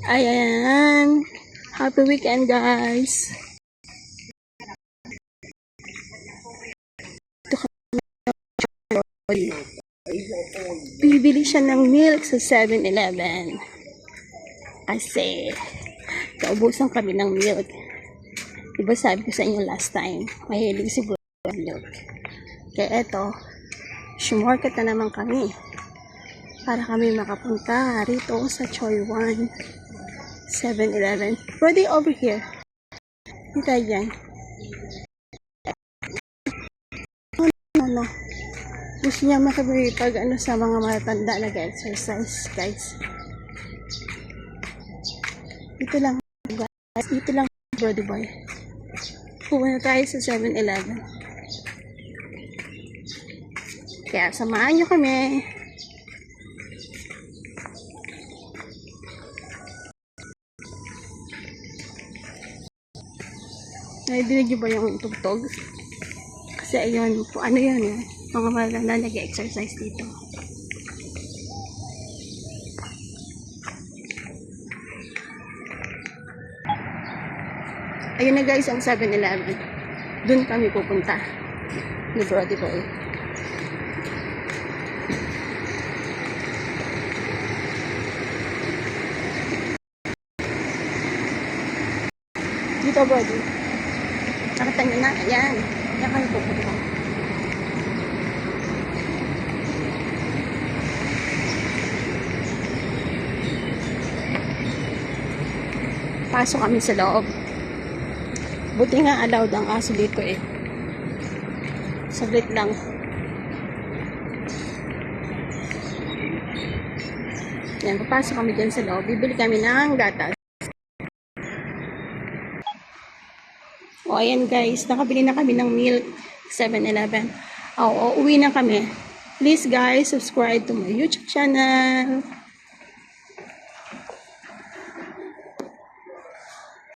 Ayan. Happy weekend, guys. Ito kami. Bibili siya ng milk sa 7-Eleven. Kasi, kaubusan kami ng milk. Diba sabi ko sa inyo last time, mahilig siguro ng milk. Kaya eto, shumarket na naman kami. Para kami makapunta rito sa Choi Wan 7-Eleven. Ready over here. Hintay dyan. No. Gusto niya makapag sa mga matanda nag-exercise, guys. Dito lang, guys. Dito lang, Brody Boy. Pupunta tayo sa 7-Eleven. Kaya samahan niyo kami. Nadidinig niyo ba yung tugtog? Kasi ayun, ano yun eh. Mga maganda nag-exercise dito. Ayun na guys, ang 7-Eleven. Doon kami pupunta. Ni Brody Boy. Dito, Brody. Nakita nyo na, ayan. Ayan kami pupunta. Pasok kami sa loob. Buti nga allowed ang aso dito eh. Saglit lang. Yan, papasok kami dyan sa loob. Bibili kami ng gatas. O ayan guys, nakabili na kami ng milk 7-Eleven. O, uwi na kami. Please guys, subscribe to my YouTube channel.